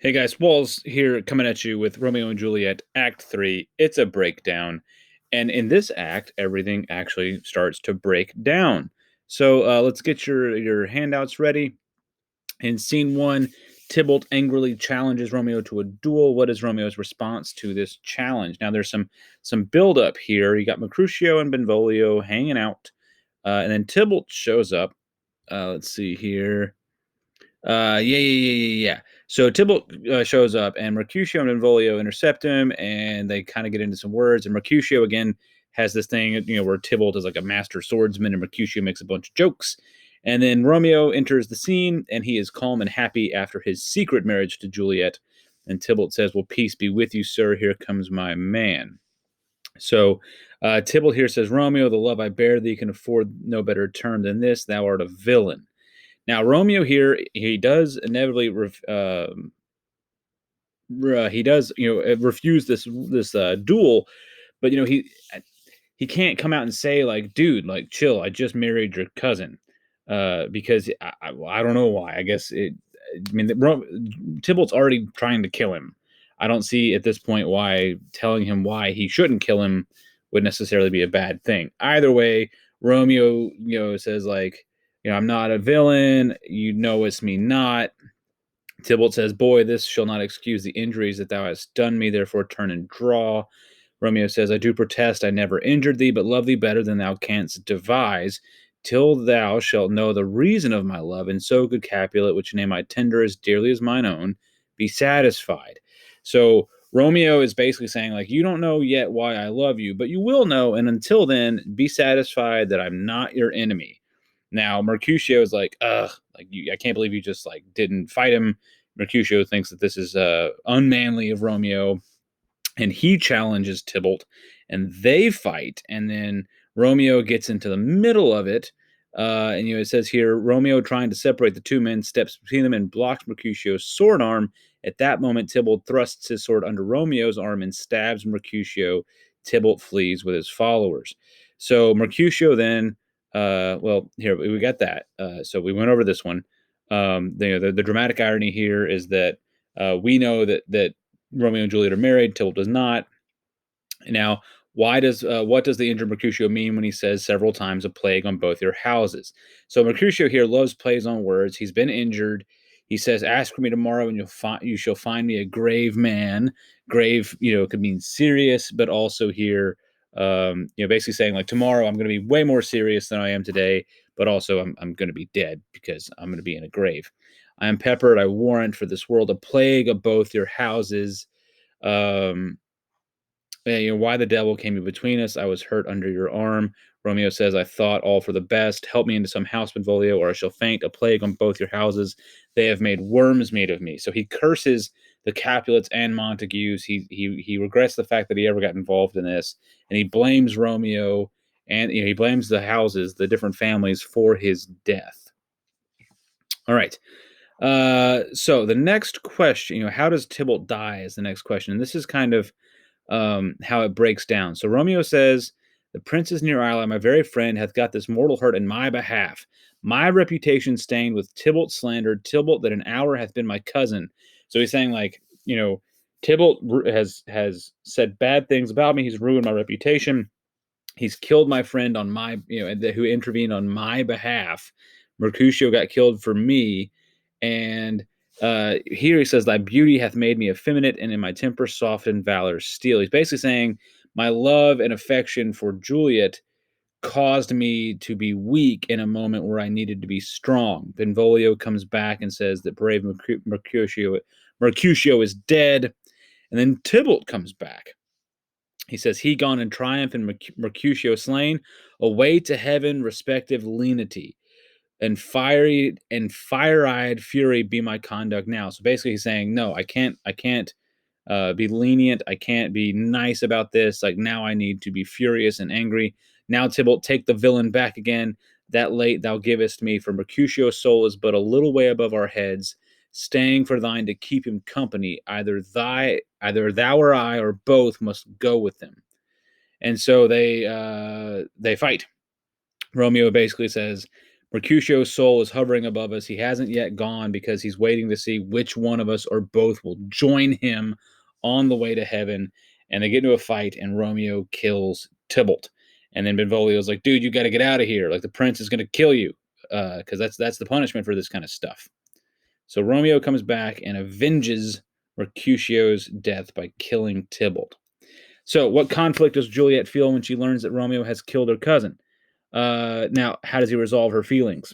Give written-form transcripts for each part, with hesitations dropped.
Hey guys, Walls here coming at you with Romeo and Juliet, Act 3. It's a breakdown. And in this act, everything actually starts to break down. So let's get your handouts ready. In scene 1, Tybalt angrily challenges Romeo to a duel. What is Romeo's response to this challenge? Now, there's some build-up here. You got Mercutio and Benvolio hanging out. And then Tybalt shows up. Let's see here. Yeah. So Tybalt shows up, and Mercutio and Benvolio intercept him, and they kind of get into some words. And Mercutio again has this thing, where Tybalt is like a master swordsman, and Mercutio makes a bunch of jokes. And then Romeo enters the scene, and he is calm and happy after his secret marriage to Juliet. And Tybalt says, "Well, peace be with you, sir. Here comes my man." So Tybalt here says, "Romeo, the love I bear thee can afford no better term than this. Thou art a villain." Now, Romeo here, he does inevitably he does refuse this duel, but he can't come out and say like, "Dude, like chill. I just married your cousin," because I don't know why. I guess it. I mean, Tybalt's already trying to kill him. I don't see at this point why telling him why he shouldn't kill him would necessarily be a bad thing. Either way, Romeo, says like, "I'm not a villain. You know it's me not." Tybalt says, "Boy, this shall not excuse the injuries that thou hast done me, therefore turn and draw." Romeo says, "I do protest I never injured thee, but love thee better than thou canst devise, till thou shalt know the reason of my love, and so, good Capulet, which name I tender as dearly as mine own, be satisfied." So Romeo is basically saying, like, you don't know yet why I love you, but you will know, and until then, be satisfied that I'm not your enemy. Now, Mercutio is like, ugh, like I can't believe you just like didn't fight him. Mercutio thinks that this is unmanly of Romeo, and he challenges Tybalt, and they fight. And then Romeo gets into the middle of it. And it says here, Romeo, trying to separate the two men, steps between them and blocks Mercutio's sword arm. At that moment, Tybalt thrusts his sword under Romeo's arm and stabs Mercutio. Tybalt flees with his followers. So Mercutio then, well, here we got that. So we went over this one. The dramatic irony here is that we know that Romeo and Juliet are married. Tybalt does not. Now, what does the injured Mercutio mean when he says several times a plague on both your houses? So Mercutio here loves plays on words. He's been injured. He says, "Ask for me tomorrow, and you shall find me a grave man." Grave, could mean serious, but also here, basically saying like tomorrow I'm going to be way more serious than I am today, but also I'm going to be dead because I'm going to be in a grave. "I am peppered. I warrant for this world a plague of both your houses." Um, why the devil came in between us? I was hurt under your arm. Romeo says, "I thought all for the best. Help me into some house, Benvolio, or I shall faint. A plague on both your houses. They have made worms meat of me." So he curses the Capulets and Montagues. He regrets the fact that he ever got involved in this, and he blames Romeo, and he blames the houses, the different families, for his death. All right. So the next question, how does Tybalt die? Is the next question, and this is kind of how it breaks down. So Romeo says, "The prince is near Isla, my very friend, hath got this mortal hurt in my behalf. My reputation stained with Tybalt slander, Tybalt that an hour hath been my cousin." So he's saying, like, Tybalt has said bad things about me. He's ruined my reputation. He's killed my friend on my, who intervened on my behalf. Mercutio got killed for me. And here he says, "Thy beauty hath made me effeminate, and in my temper soft and valor steel." He's basically saying, my love and affection for Juliet caused me to be weak in a moment where I needed to be strong. Benvolio comes back and says that brave Mercutio is dead. And then Tybalt comes back. He says, "He gone in triumph and Mercutio slain. Away to heaven, respective lenity. And fire-eyed fury be my conduct now." So basically he's saying, no, I can't be lenient. I can't be nice about this. Like, now I need to be furious and angry. "Now, Tybalt, take the villain back again. That late thou givest me, for Mercutio's soul is but a little way above our heads, staying for thine to keep him company. Either thou or I, or both must go with them." And so they fight. Romeo basically says, Mercutio's soul is hovering above us. He hasn't yet gone because he's waiting to see which one of us or both will join him on the way to heaven. And they get into a fight, and Romeo kills Tybalt. And then Benvolio's like, dude, you got to get out of here. Like, the prince is going to kill you, because that's the punishment for this kind of stuff. So Romeo comes back and avenges Mercutio's death by killing Tybalt. So, what conflict does Juliet feel when she learns that Romeo has killed her cousin? Now, how does he resolve her feelings?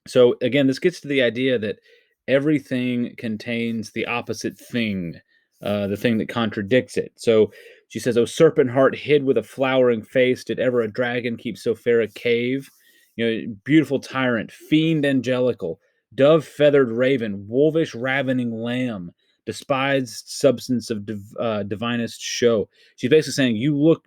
So again, this gets to the idea that everything contains the opposite thing, the thing that contradicts it. So she says, "O serpent heart hid with a flowering face, did ever a dragon keep so fair a cave? You know, beautiful tyrant, fiend angelical, dove feathered raven, wolvish ravening lamb, despised substance of divinest show." She's basically saying, you look,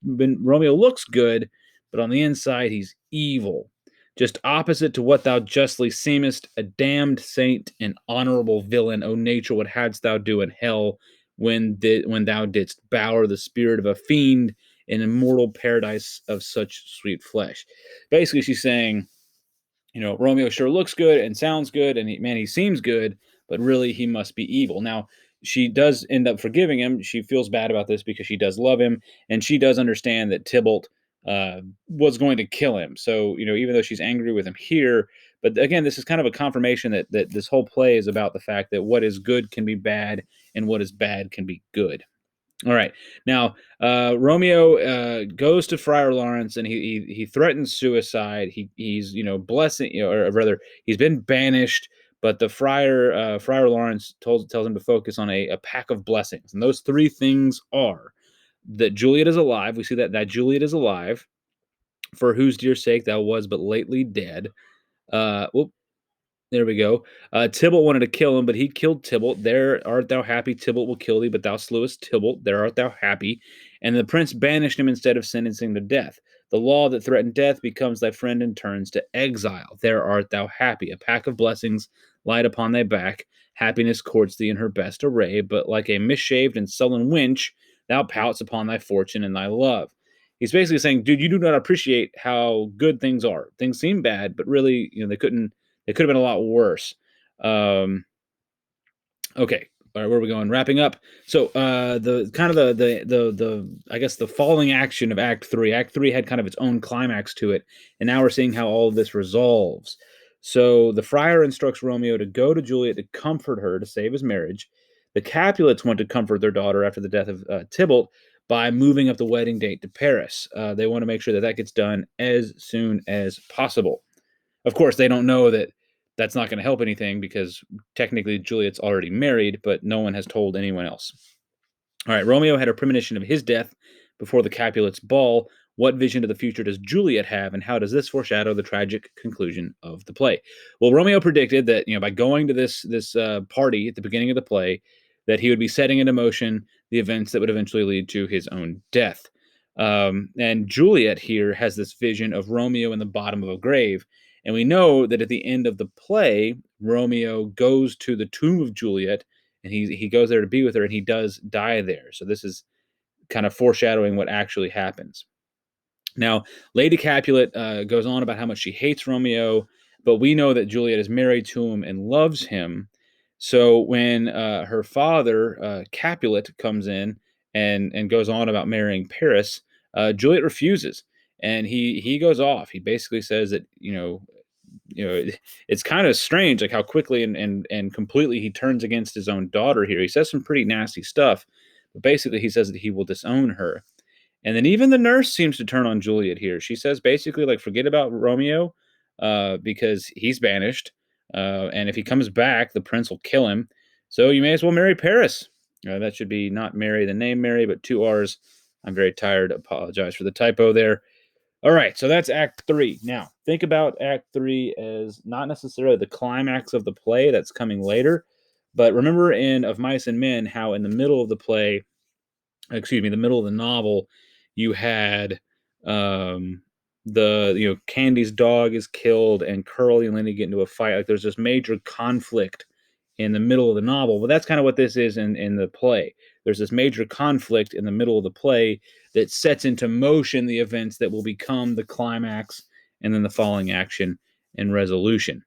Romeo looks good, but on the inside, he's evil, just opposite to what thou justly seemest, a damned saint, an honorable villain. O nature, what hadst thou do in hell when thou didst bower the spirit of a fiend in immortal paradise of such sweet flesh? Basically, she's saying, Romeo sure looks good and sounds good, and he seems good, but really he must be evil. Now, she does end up forgiving him. She feels bad about this because she does love him, and she does understand that Tybalt was going to kill him. So, even though she's angry with him here, but again, this is kind of a confirmation that this whole play is about the fact that what is good can be bad, and what is bad can be good. All right. Now, Romeo goes to Friar Lawrence, and he threatens suicide. He's blessing, or rather, he's been banished. But the Friar Lawrence tells him to focus on a pack of blessings, and those three things are that Juliet is alive. We see that Juliet is alive, for whose dear sake thou was but lately dead. Whoop, there we go. Tybalt wanted to kill him, but he killed Tybalt. There art thou happy, Tybalt will kill thee, but thou slewest Tybalt. There art thou happy. And the prince banished him instead of sentencing to death. The law that threatened death becomes thy friend and turns to exile. There art thou happy. A pack of blessings light upon thy back. Happiness courts thee in her best array, but like a misshaved and sullen wench, thou pouts upon thy fortune and thy love. He's basically saying, dude, you do not appreciate how good things are. Things seem bad, but really, they couldn't. It could have been a lot worse. Okay. All right, where are we going? Wrapping up. So the kind of the I guess the falling action of Act 3. Act 3 had kind of its own climax to it, and now we're seeing how all of this resolves. So the friar instructs Romeo to go to Juliet to comfort her to save his marriage. The Capulets want to comfort their daughter after the death of Tybalt by moving up the wedding date to Paris. They want to make sure that gets done as soon as possible. Of course, they don't know that that's not going to help anything because technically Juliet's already married, but no one has told anyone else. All right, Romeo had a premonition of his death before the Capulets' ball. What vision of the future does Juliet have, and how does this foreshadow the tragic conclusion of the play? Well, Romeo predicted that by going to this party at the beginning of the play, that he would be setting into motion the events that would eventually lead to his own death. And Juliet here has this vision of Romeo in the bottom of a grave. And we know that at the end of the play, Romeo goes to the tomb of Juliet, and he goes there to be with her, and he does die there. So this is kind of foreshadowing what actually happens. Now, Lady Capulet goes on about how much she hates Romeo, but we know that Juliet is married to him and loves him. So when her father, Capulet, comes in and goes on about marrying Paris, Juliet refuses, and he goes off. He basically says that it's kind of strange, like how quickly and completely he turns against his own daughter here. He says some pretty nasty stuff, but basically he says that he will disown her. And then even the nurse seems to turn on Juliet here. She says basically, like, forget about Romeo because he's banished. And if he comes back, the prince will kill him. So you may as well marry Paris. That should be not Mary, the name Mary, but two R's. I'm very tired. Apologize for the typo there. All right, so that's Act 3. Now, think about Act 3 as not necessarily the climax of the play that's coming later, but remember in Of Mice and Men how in the middle of the play, the middle of the novel, you had Candy's dog is killed and Curly and Lindy get into a fight. Like there's this major conflict in the middle of the novel. Well, that's kind of what this is in the play. There's this major conflict in the middle of the play that sets into motion the events that will become the climax and then the following action and resolution.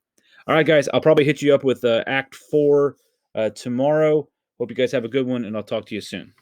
All right, guys, I'll probably hit you up with Act 4 tomorrow. Hope you guys have a good one, and I'll talk to you soon.